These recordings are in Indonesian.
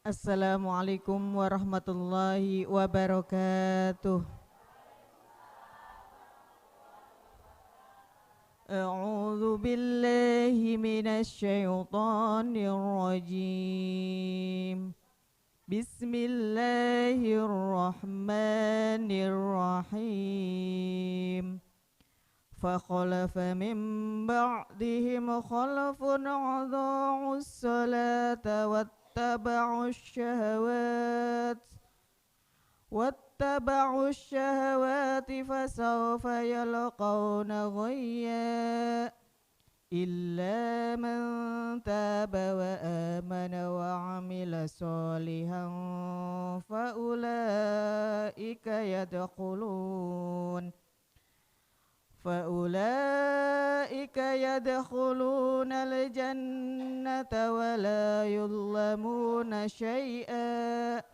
Assalamualaikum warahmatullahi wabarakatuh. A'udzu billahi minasy syaithanir rajim. Bismillahirrahmanirrahim. Fakhalafa min ba'dihim khalafun adaa'us salata wattaba'us syahawati fasawfa yalqawna ghayya illa man taba wa amana wa amila sholihan faulaika yadkhuluna al-jannata wa la yuzlamuna syai'a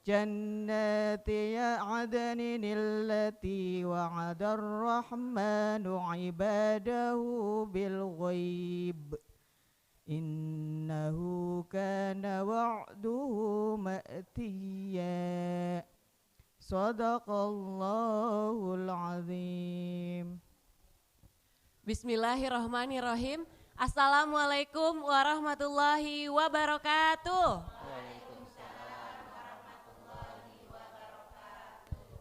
jannati adnin allati wa'ada ar-rahmanu 'ibadahu bil ghaib innahu kana wa'duhu ma'tiya. Sadaqallahul azim. Bismillahirrahmanirrahim. Assalamualaikum warahmatullahi wabarakatuh.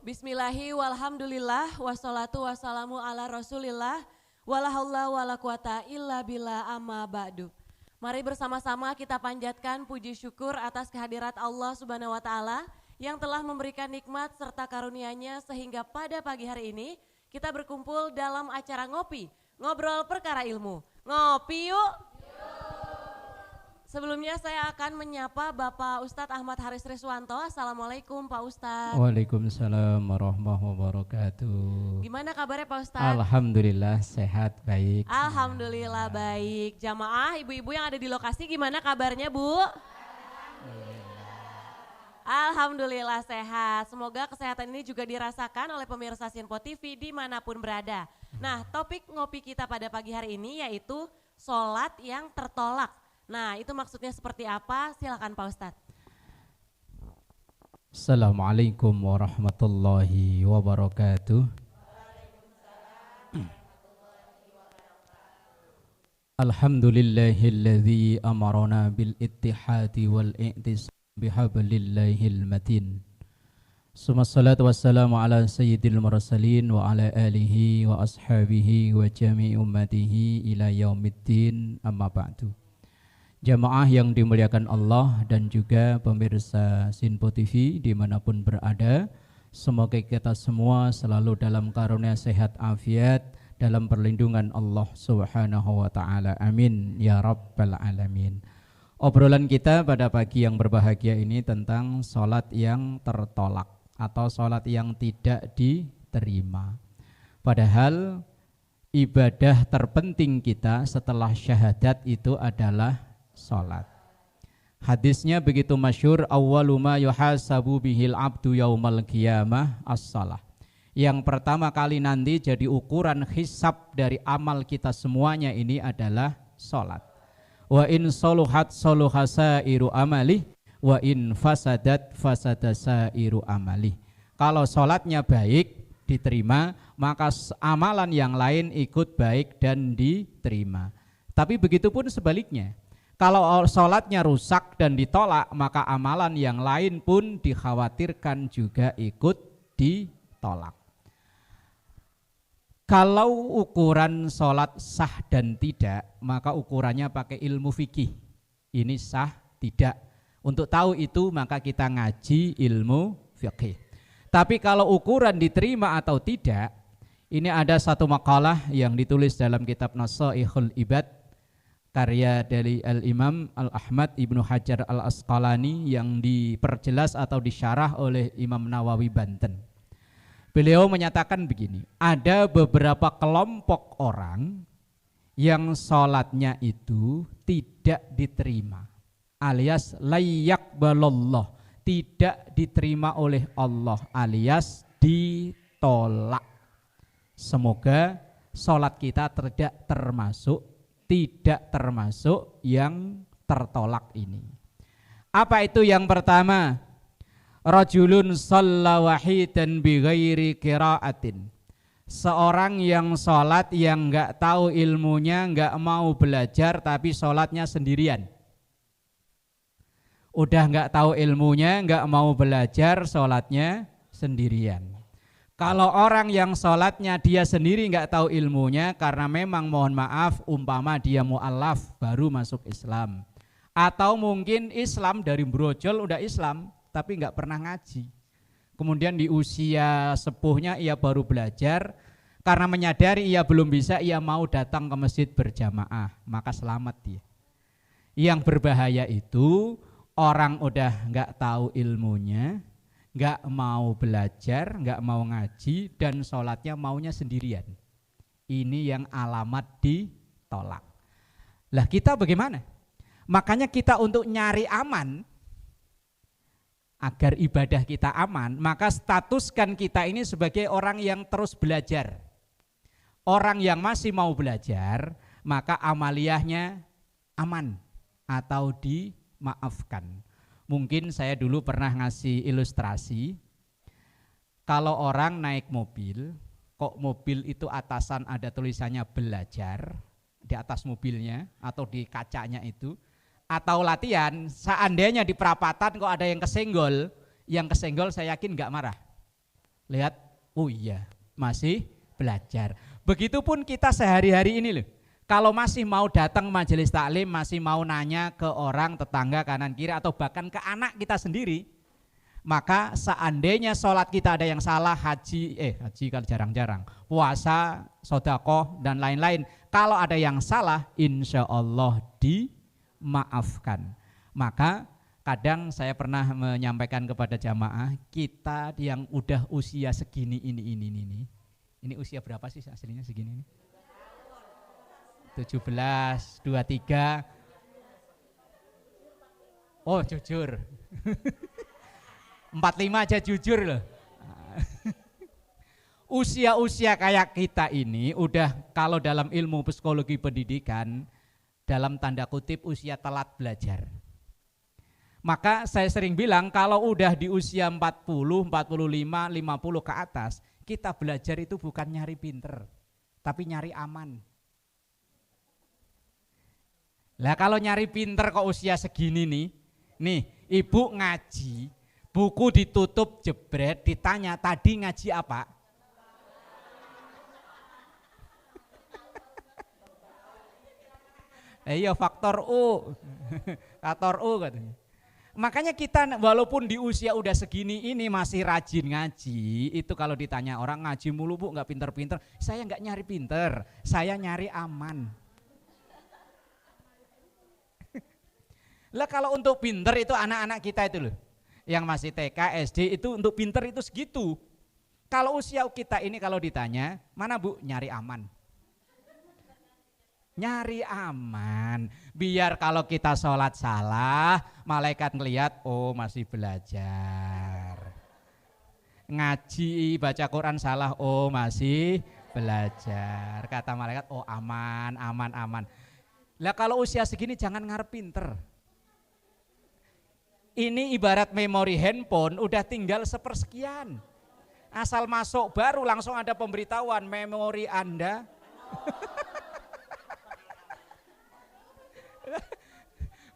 Bismillahi walhamdulillah wassalatu wassalamu ala rasulillah wala haula wala quwata illa billah amma ba'du. Mari bersama-sama kita panjatkan puji syukur atas kehadirat Allah Subhanahu wa taala yang telah memberikan nikmat serta karunia-Nya sehingga pada pagi hari ini kita berkumpul dalam acara ngopi, ngobrol perkara ilmu. Ngopi yuk. Sebelumnya saya akan menyapa Bapak Ustadz Ahmad Haris Riswanto. Assalamualaikum Pak Ustadz. Waalaikumsalam warahmatullahi wabarakatuh. Gimana kabarnya Pak Ustadz? Alhamdulillah sehat, baik. Alhamdulillah baik. Jamaah ibu-ibu yang ada di lokasi gimana kabarnya Bu? Alhamdulillah sehat. Semoga kesehatan ini juga dirasakan oleh pemirsa Sinpo TV dimanapun berada. Nah, topik ngopi kita pada pagi hari ini yaitu sholat yang tertolak. Nah, itu maksudnya seperti apa? Silakan Pak Ustadz. Assalamualaikum warahmatullahi wabarakatuh. Alhamdulillahilladzi amarana bil ittihadi wal i'tisam bihablillahil matin. Summassalatu wassalamu ala sayyidil mursalin wa ala alihi wa ashabihi wa jami'i ummatihi ila yaumiddin amma ba'du. Jamaah yang dimuliakan Allah dan juga pemirsa Sinpo TV dimanapun berada, semoga kita semua selalu dalam karunia sehat afiat dalam perlindungan Allah Subhanahu wa ta'ala. Amin ya rabbal alamin. Obrolan kita pada pagi yang berbahagia ini tentang sholat yang tertolak atau sholat yang tidak diterima. Padahal ibadah terpenting kita setelah syahadat itu adalah sholat. Hadisnya begitu masyhur, awwalu ma yuhasabu bihil abdu yaumal qiyamah as-shalah. Yang pertama kali nanti jadi ukuran hisab dari amal kita semuanya ini adalah sholat. Wa in soluhat soluhasairu amalih wa in fasadat fasadasairu amalih. Kalau sholatnya baik diterima, maka amalan yang lain ikut baik dan diterima. Tapi begitu pun sebaliknya. Kalau sholatnya rusak dan ditolak, maka amalan yang lain pun dikhawatirkan juga ikut ditolak. Kalau ukuran sholat sah dan tidak, maka ukurannya pakai ilmu fikih. Ini sah, tidak. Untuk tahu itu maka kita ngaji ilmu fikih. Tapi kalau ukuran diterima atau tidak, ini ada satu makalah yang ditulis dalam kitab Nasaihul Ibad, karya dari Al-Imam Al-Ahmad Ibnu Hajar Al-Asqalani yang diperjelas atau disyarah oleh Imam Nawawi Banten. Beliau menyatakan begini, ada beberapa kelompok orang yang sholatnya itu tidak diterima, alias layak balallah, tidak diterima oleh Allah, alias ditolak. Semoga sholat kita tidak termasuk yang tertolak ini. Apa itu yang pertama? Rajulun shalla wahidan bighairi qiraatin. Seorang yang sholat yang enggak tahu ilmunya, enggak mau belajar tapi sholatnya sendirian. Udah enggak tahu ilmunya, enggak mau belajar, sholatnya sendirian. Kalau orang yang sholatnya dia sendiri enggak tahu ilmunya, karena memang mohon maaf umpama dia mu'allaf baru masuk Islam. Atau mungkin Islam dari brojol udah Islam tapi enggak pernah ngaji. Kemudian di usia sepuhnya ia baru belajar, karena menyadari ia belum bisa, ia mau datang ke masjid berjamaah, maka selamat dia. Yang berbahaya itu orang udah enggak tahu ilmunya, enggak mau belajar, enggak mau ngaji, dan sholatnya maunya sendirian. Ini yang alamat ditolak. Lah kita bagaimana? Makanya kita untuk nyari aman, agar ibadah kita aman, maka statuskan kita ini sebagai orang yang terus belajar. Orang yang masih mau belajar, maka amaliyahnya aman atau dimaafkan. Mungkin saya dulu pernah ngasih ilustrasi, kalau orang naik mobil, kok mobil itu atasan ada tulisannya belajar di atas mobilnya atau di kacanya itu, atau latihan, seandainya di perapatan kok ada yang kesenggol saya yakin enggak marah. Lihat, oh iya, masih belajar. Begitupun kita sehari-hari ini loh. Kalau masih mau datang majelis taklim, masih mau nanya ke orang tetangga kanan kiri atau bahkan ke anak kita sendiri, maka seandainya sholat kita ada yang salah, haji kan jarang-jarang, puasa, sedekah dan lain-lain, kalau ada yang salah, insya Allah dimaafkan. Maka kadang saya pernah menyampaikan kepada jamaah, kita yang udah usia segini ini usia berapa sih aslinya segini ini? 17, 23. Oh jujur. 45 aja jujur loh. Usia-usia kayak kita ini udah, kalau dalam ilmu psikologi pendidikan, dalam tanda kutip usia telat belajar. Maka saya sering bilang kalau udah di usia 40, 45, 50 ke atas, kita belajar itu bukan nyari pinter, tapi nyari aman. Lah kalau nyari pinter kok usia segini nih ibu ngaji, buku ditutup jebret, ditanya tadi ngaji apa? Iya faktor U, faktor U katanya. Makanya kita walaupun di usia udah segini ini masih rajin ngaji, itu kalau ditanya orang ngaji mulu bu nggak pinter-pinter, saya nggak nyari pinter, saya nyari aman. Lah kalau untuk pinter itu anak-anak kita itu loh, yang masih TK, SD itu untuk pinter itu segitu. Kalau usia kita ini kalau ditanya, mana bu? Nyari aman. Nyari aman, biar kalau kita sholat salah, malaikat ngelihat, oh masih belajar. Ngaji, baca Quran salah, oh masih belajar. Kata malaikat, oh aman, aman, aman. Lah kalau usia segini jangan ngarep pinter. Ini ibarat memori handphone, udah tinggal sepersekian. Asal masuk baru langsung ada pemberitahuan, memori Anda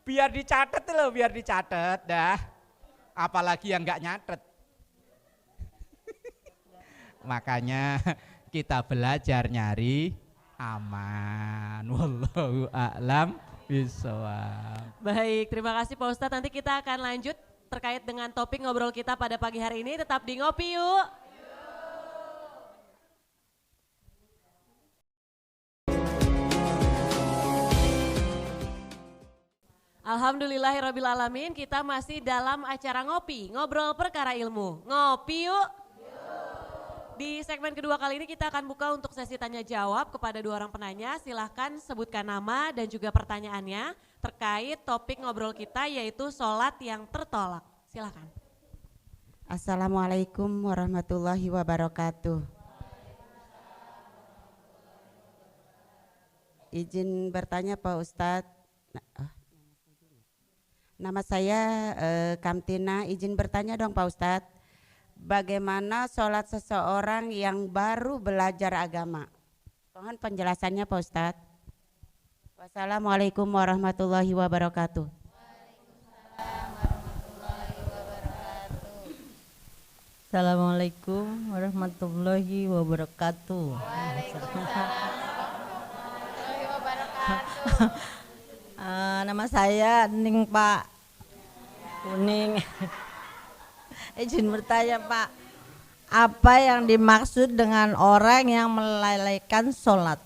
biar dicatat loh, biar dicatat dah. Apalagi yang nggak nyatet. Makanya kita belajar nyari aman. Wallahu a'lam bishawab. Baik, terima kasih Pak Ustadz. Nanti kita akan lanjut terkait dengan topik ngobrol kita pada pagi hari ini. Tetap di Ngopi Yuk. Alhamdulillahirrabbilalamin, kita masih dalam acara Ngopi, ngobrol perkara ilmu. Ngopi yuk. Di segmen kedua kali ini kita akan buka untuk sesi tanya jawab kepada dua orang penanya. Silahkan sebutkan nama dan juga pertanyaannya terkait topik ngobrol kita, yaitu sholat yang tertolak. Silahkan. Assalamualaikum warahmatullahi wabarakatuh. Izin bertanya Pak Ustadz. Nama saya Kamtina, izin bertanya dong Pak Ustadz. Bagaimana sholat seseorang yang baru belajar agama? Mohon penjelasannya Pak Ustadz. Wassalamualaikum warahmatullahi wabarakatuh. Assalamualaikum warahmatullahi wabarakatuh. Nama saya Ning Pak Kuning. Izin bertanya Pak, apa yang dimaksud dengan orang yang melalaikan sholat?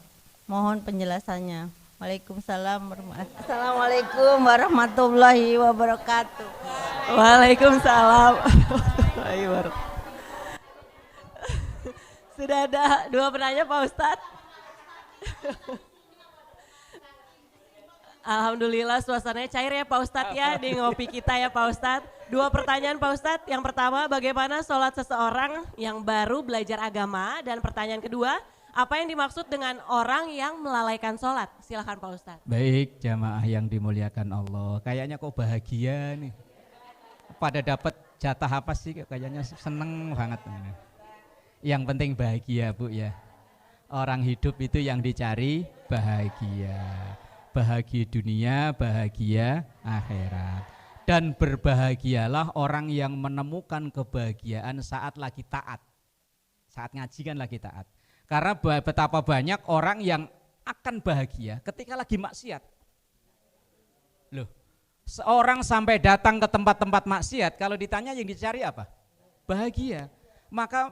Mohon penjelasannya. Assalamualaikum warahmatullahi wabarakatuh. Waalaikumsalam. Sudah ada 2 penanya Pak Ustadz. Alhamdulillah suasananya cair ya Pak Ustadz ya di ngopi kita ya Pak Ustadz. 2 pertanyaan Pak Ustadz. Yang pertama, bagaimana sholat seseorang yang baru belajar agama? Dan pertanyaan kedua, apa yang dimaksud dengan orang yang melalaikan sholat? Silakan Pak Ustadz. Baik, jamaah yang dimuliakan Allah. Kayaknya kok bahagia nih. Pada dapat jatah apa sih? Kayaknya seneng banget. Yang penting bahagia Bu ya. Orang hidup itu yang dicari bahagia. Bahagia dunia, bahagia akhirat. Dan berbahagialah orang yang menemukan kebahagiaan saat lagi taat. Saat ngaji kan lagi taat. Karena betapa banyak orang yang akan bahagia ketika lagi maksiat. Loh, seorang sampai datang ke tempat-tempat maksiat, kalau ditanya yang dicari apa? Bahagia. Maka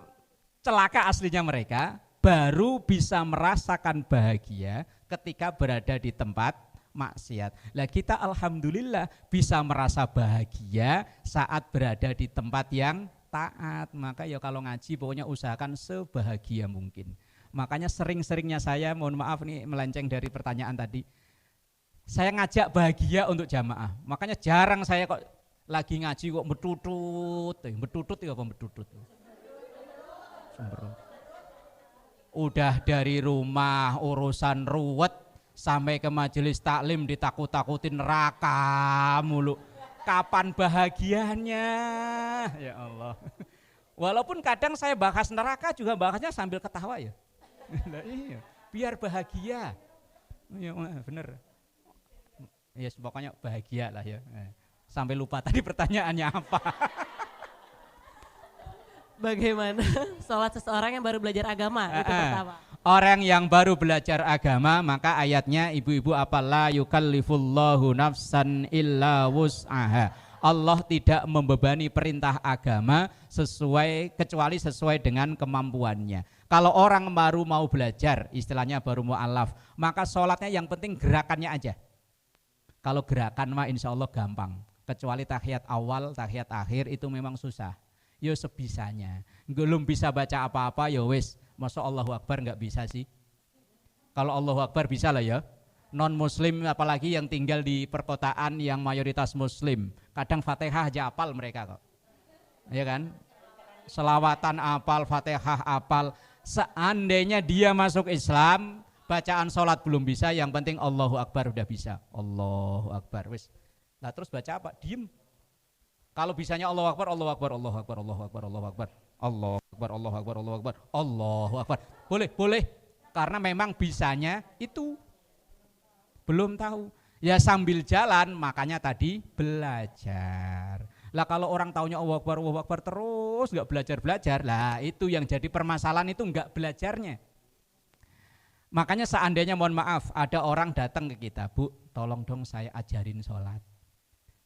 celaka aslinya mereka baru bisa merasakan bahagia ketika berada di tempat maksiat. Lah kita alhamdulillah bisa merasa bahagia saat berada di tempat yang taat. Maka ya kalau ngaji pokoknya usahakan sebahagia mungkin. Makanya sering-seringnya saya, mohon maaf nih melenceng dari pertanyaan tadi, saya ngajak bahagia untuk jamaah. Makanya jarang saya kok lagi ngaji kok betutut ya apa betutut. Udah dari rumah urusan ruwet sampai ke majelis taklim ditakut-takutin neraka mulu. Kapan bahagianya? Ya Allah. Walaupun kadang saya bahas neraka juga bahasnya sambil ketawa ya. Nah, iya, biar bahagia. Ya bener. Ya pokoknya bahagia lah ya. Sampai lupa tadi pertanyaannya apa. Bagaimana sholat seseorang yang baru belajar agama? Itu pertama. Orang yang baru belajar agama, maka ayatnya ibu-ibu apa? La yukallifullahu nafsan illa wus'aha. Allah tidak membebani perintah agama kecuali sesuai dengan kemampuannya. Kalau orang baru mau belajar, istilahnya baru mu'alaf, maka sholatnya yang penting gerakannya aja. Kalau gerakan mah insya Allah gampang. Kecuali tahiyat awal, tahiyat akhir itu memang susah. Yo sebisanya. Belum bisa baca apa-apa ya wis. Masa Allahu Akbar nggak bisa sih? Kalau Allahu Akbar bisa lah ya. Non muslim apalagi yang tinggal di perkotaan yang mayoritas muslim. Kadang Fatihah aja apal mereka kok. Ya kan? Selawatan apal, Fatihah apal. Seandainya dia masuk Islam, bacaan sholat belum bisa, yang penting Allahu Akbar udah bisa. Allahu Akbar wis. Nah terus baca apa? Diem. Kalau bisanya Allahu Akbar, Allahu Akbar, Allahu Akbar, Allahu Akbar, Allahu Akbar, Allahu Akbar, Allahu Akbar, Allahu Akbar, Allahu Akbar. Boleh. Karena memang bisanya itu belum tahu. Ya sambil jalan, makanya tadi belajar. Lah kalau orang taunya Allahu Akbar terus nggak belajar, lah itu yang jadi permasalahan itu nggak belajarnya. Makanya seandainya mohon maaf ada orang datang ke kita, Bu, tolong dong saya ajarin sholat.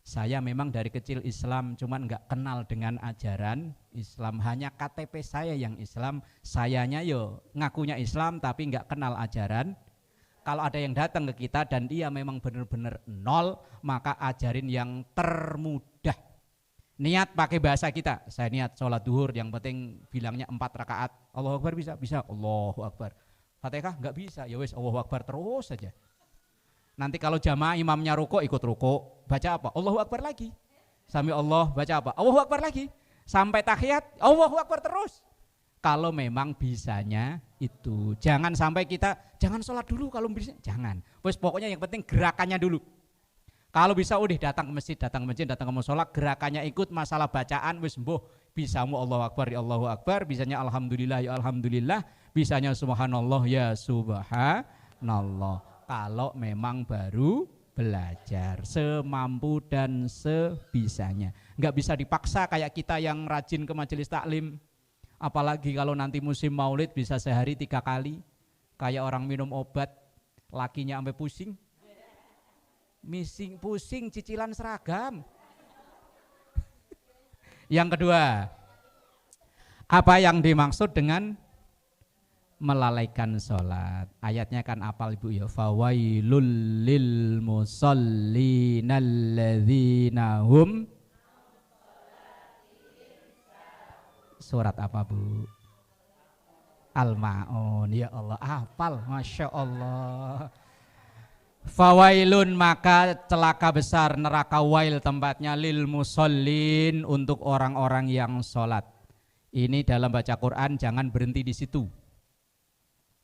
Saya memang dari kecil Islam, cuman nggak kenal dengan ajaran Islam. Hanya KTP saya yang Islam, sayanya yo ngakunya Islam tapi nggak kenal ajaran. Kalau ada yang datang ke kita dan dia memang benar-benar nol, maka ajarin yang termudah. Niat pakai bahasa kita. Saya niat sholat duhur, yang penting bilangnya 4 rakaat. Allahu Akbar bisa, Allahu Akbar. Fatihah nggak bisa, ya wes Allahu Akbar terus saja. Nanti kalau jamaah imamnya ruko ikut ruko, baca apa? Allahu Akbar lagi. Sambil Allah baca apa? Allahu Akbar lagi. Sampai tahiyat, Allahu Akbar terus. Kalau memang bisanya itu, jangan sampai kita jangan sholat dulu kalau bisa, jangan. Wes pokoknya yang penting gerakannya dulu. Kalau bisa udah datang ke masjid, datang ke musola, gerakannya ikut, masalah bacaan wis mbuh, bisamu Allahu Akbar ya Allahu Akbar, bisanya alhamdulillah ya alhamdulillah, bisanya subhanallah ya subhanallah. Kalau memang baru belajar semampu dan sebisanya. Enggak bisa dipaksa kayak kita yang rajin ke majelis taklim. Apalagi kalau nanti musim maulid bisa sehari 3 kali. Kayak orang minum obat, lakinya sampai pusing. Pusing cicilan seragam. Yang kedua, apa yang dimaksud dengan melalaikan sholat? Ayatnya kan apal ibu ya. Fawailul lil musallina alladzina hum. Surat apa bu? Al-Ma'un. Ya Allah, hafal, masya Allah. Fawailun, maka celaka besar, neraka wail tempatnya, lil musallin, untuk orang-orang yang sholat. Ini dalam baca Quran jangan berhenti di situ.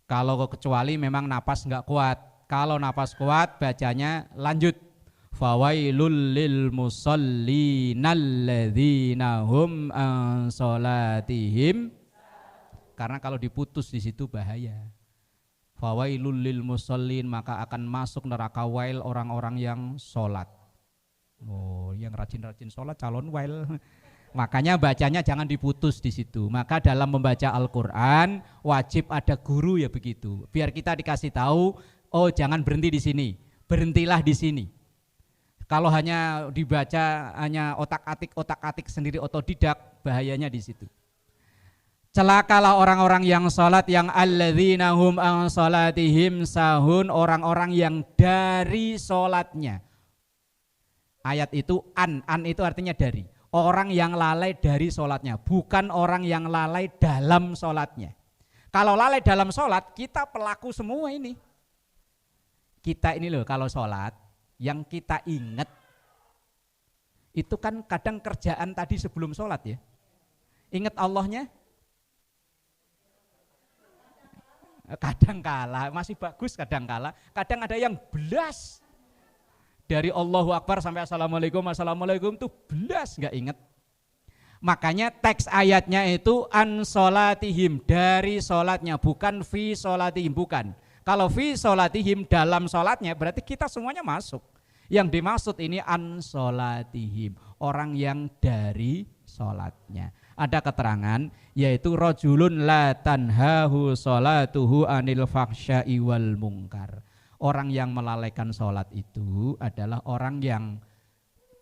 Kalau kecuali memang napas nggak kuat. Kalau napas kuat bacanya lanjut. Fawailul lil musallin alladzina hum an sholatihim. Karena kalau diputus di situ bahaya. Fawailul lil musallin, maka akan masuk neraka wail orang-orang yang sholat. Oh, yang rajin-rajin sholat calon wail. Makanya bacanya jangan diputus di situ. Maka dalam membaca Al-Quran wajib ada guru ya begitu. Biar kita dikasih tahu, oh jangan berhenti di sini, berhentilah di sini. Kalau hanya dibaca hanya otak-atik sendiri otodidak, bahayanya di situ. Celakalah orang-orang yang sholat, yang alladzina hum an sholatihim sahun, orang-orang yang dari sholatnya. Ayat itu an itu artinya dari. Orang yang lalai dari sholatnya, bukan orang yang lalai dalam sholatnya. Kalau lalai dalam sholat, kita pelaku semua ini. Kita ini loh kalau sholat, yang kita ingat, itu kan kadang kerjaan tadi sebelum sholat ya. Ingat Allahnya? Kadang kala masih bagus, kadang kala, kadang ada yang belas dari Allahu Akbar sampai assalamualaikum tuh belas nggak inget. Makanya teks ayatnya itu an sholatihim, dari sholatnya, bukan fi sholatihim, bukan. Kalau fi sholatihim dalam sholatnya berarti kita semuanya masuk. Yang dimaksud ini an sholatihim, orang yang dari sholatnya. Ada keterangan yaitu rajulun la tanhahu sholatuhu anil fakhsya'i wal munkar. Orang yang melalaikan sholat itu adalah orang yang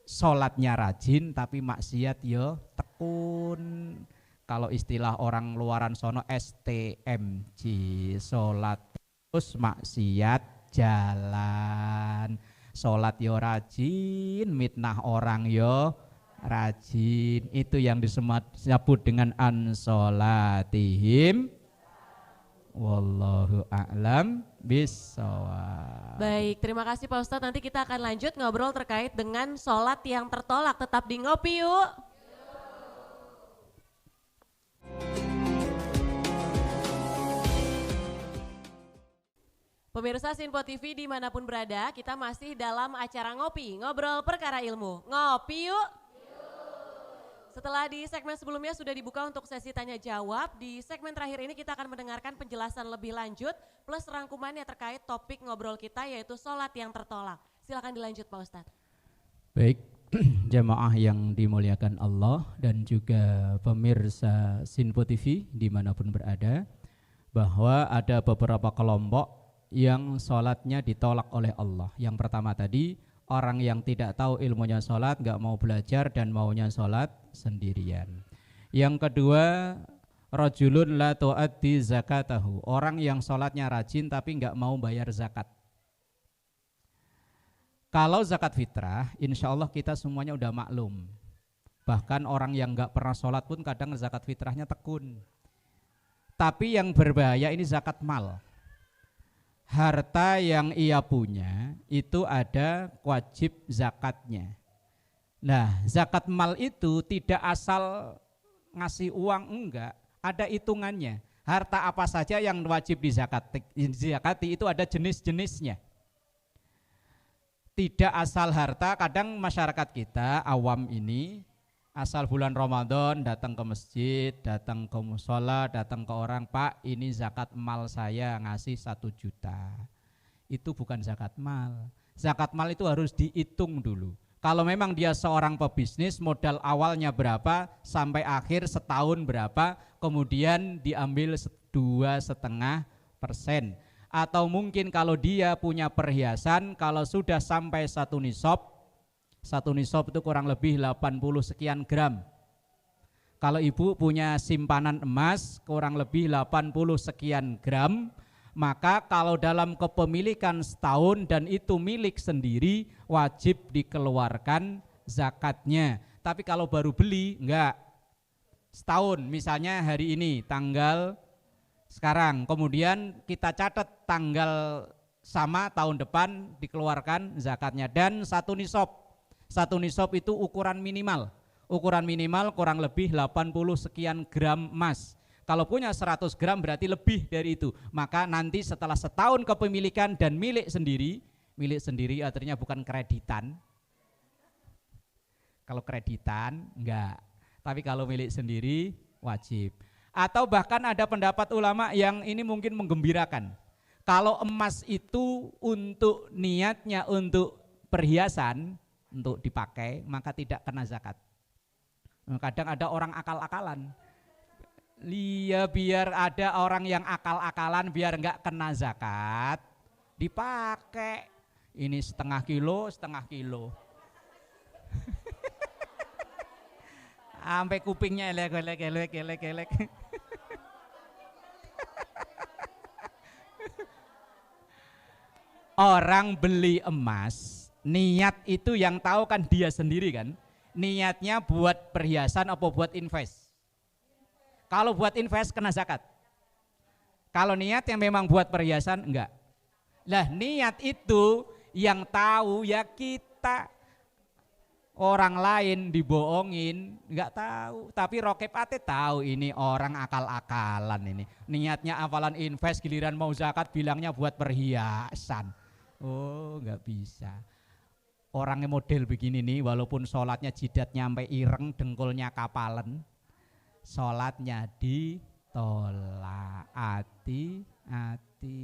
sholatnya rajin tapi maksiat yo tekun. Kalau istilah orang luaran sono STMJ, sholat terus maksiat jalan. Sholat yo rajin, mitnah orang yo rajin, itu yang disebut dengan an sholatihim. Wallahu a'lam bissawab. Baik, terima kasih Pak Ustadz. Nanti kita akan lanjut ngobrol terkait dengan sholat yang tertolak. Tetap di Ngopi Yuk. Pemirsa Sinpo TV dimanapun berada, kita masih dalam acara Ngopi, ngobrol perkara ilmu. Ngopi yuk. Setelah di segmen sebelumnya sudah dibuka untuk sesi tanya jawab, di segmen terakhir ini kita akan mendengarkan penjelasan lebih lanjut plus rangkumannya terkait topik ngobrol kita yaitu sholat yang tertolak. Silakan dilanjut Pak Ustadz. Baik, jamaah yang dimuliakan Allah dan juga pemirsa Sinpo TV dimanapun berada, bahwa ada beberapa kelompok yang sholatnya ditolak oleh Allah. Yang pertama tadi, orang yang tidak tahu ilmunya sholat, gak mau belajar dan maunya sholat sendirian. Yang kedua, rajulun la tu'addi zakatahu, orang yang sholatnya rajin tapi gak mau bayar zakat. Kalau zakat fitrah, insya Allah kita semuanya udah maklum. Bahkan orang yang gak pernah sholat pun kadang zakat fitrahnya tekun. Tapi yang berbahaya ini zakat mal. Harta yang ia punya itu ada wajib zakatnya. Nah, zakat mal itu tidak asal ngasih uang, enggak, ada hitungannya. Harta apa saja yang wajib dizakati itu ada jenis-jenisnya. tidak asal harta. Kadang masyarakat kita awam ini asal bulan Ramadan datang ke masjid, datang ke musola, datang ke orang, Pak ini zakat mal saya ngasih 1 juta. Itu bukan zakat mal. Zakat mal itu harus dihitung dulu. Kalau memang dia seorang pebisnis, modal awalnya berapa, sampai akhir setahun berapa, kemudian diambil 2,5%. Atau mungkin kalau dia punya perhiasan, kalau sudah sampai 1 nisab itu kurang lebih 80 sekian gram. Kalau ibu punya simpanan emas kurang lebih 80 sekian gram, maka kalau dalam kepemilikan setahun dan itu milik sendiri wajib dikeluarkan zakatnya. Tapi kalau baru beli enggak. Setahun misalnya hari ini tanggal sekarang, kemudian kita catat tanggal sama tahun depan dikeluarkan zakatnya. Dan 1 nisab. 1 nisab itu ukuran minimal. Ukuran minimal kurang lebih 80 sekian gram emas. Kalau punya 100 gram berarti lebih dari itu. Maka nanti setelah setahun kepemilikan dan milik sendiri artinya bukan kreditan. Kalau kreditan enggak. Tapi kalau milik sendiri wajib. Atau bahkan ada pendapat ulama yang ini mungkin menggembirakan. Kalau emas itu untuk niatnya untuk perhiasan, untuk dipakai, maka tidak kena zakat. Kadang ada orang akal-akalan. Biar ada orang yang akal-akalan biar enggak kena zakat, dipakai. Ini setengah kilo. Sampai kupingnya elek. Orang beli emas, niat itu yang tahu kan dia sendiri kan. Niatnya buat perhiasan apa buat invest? Kalau buat invest kena zakat. Kalau niat yang memang buat perhiasan enggak. Lah niat itu yang tahu ya kita. Orang lain dibohongin enggak tahu. Tapi Rokib Ate tahu ini orang akal-akalan ini. Niatnya awalan invest, giliran mau zakat bilangnya buat perhiasan. Oh enggak bisa. Orangnya model begini nih walaupun sholatnya jidatnya sampai ireng, dengkulnya kapalan. Sholatnya ditolak, hati-hati.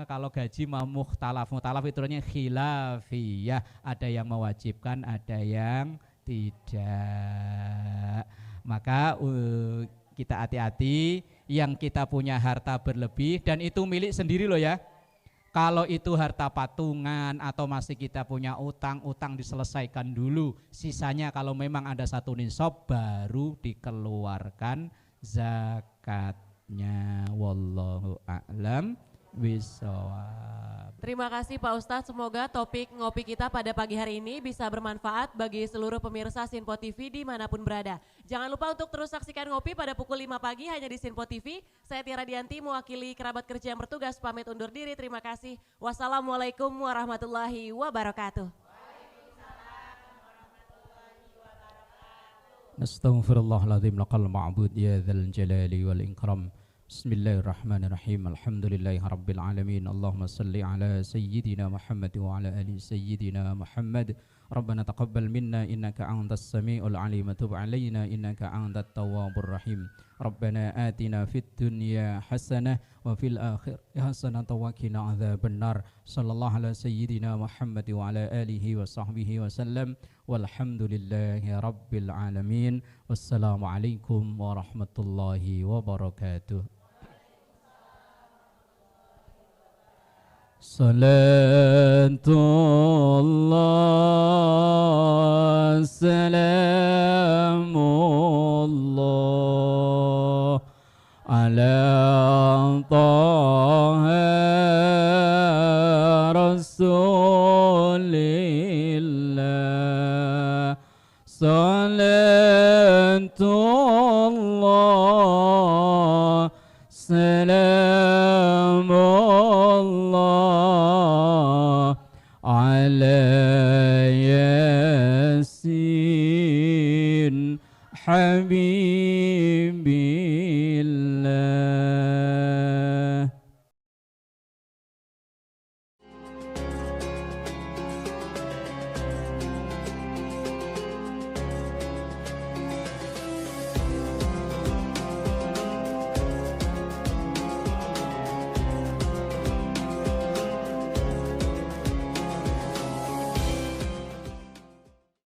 Kalau gaji mau mukhtalaf itu namanya khilafiyah. Ada yang mewajibkan, ada yang tidak. Maka kita hati-hati yang kita punya harta berlebih dan itu milik sendiri loh ya. Kalau itu harta patungan atau masih kita punya utang diselesaikan dulu. Sisanya kalau memang ada 1 nisab baru dikeluarkan zakatnya. Wallahu a'lam bishawab. Terima kasih Pak Ustadz, semoga topik ngopi kita pada pagi hari ini bisa bermanfaat bagi seluruh pemirsa Sinpo TV dimanapun berada. Jangan lupa untuk terus saksikan ngopi pada pukul 5 pagi hanya di Sinpo TV. Saya Tiara Dianti mewakili kerabat kerja yang bertugas pamit undur diri. Terima kasih. Wassalamualaikum warahmatullahi wabarakatuh. Astaghfirullahaladzim laqal ma'bud ya dzal jalali wal ikram. Bismillahirrahmanirrahim. Alhamdulillahirabbil alamin. Allahumma shalli ala sayyidina Muhammad wa ala ali sayyidina Muhammad. Rabbana taqabbal minna innaka antas samiul alim wa tub alaina innaka antat tawwabur rahim. Rabbana atina fid dunya hasanah wa fil akhirati hasanah wa qina adzabannar. Sallallahu ala sayyidina Muhammad wa ala alihi wa sahbihi wa sallam. Walhamdulillahi rabbil alamin. Wassalamualaikum warahmatullahi wabarakatuh. Salatullah salamullah ala taha rasulillah. Salatullah salamullah ala yasin habib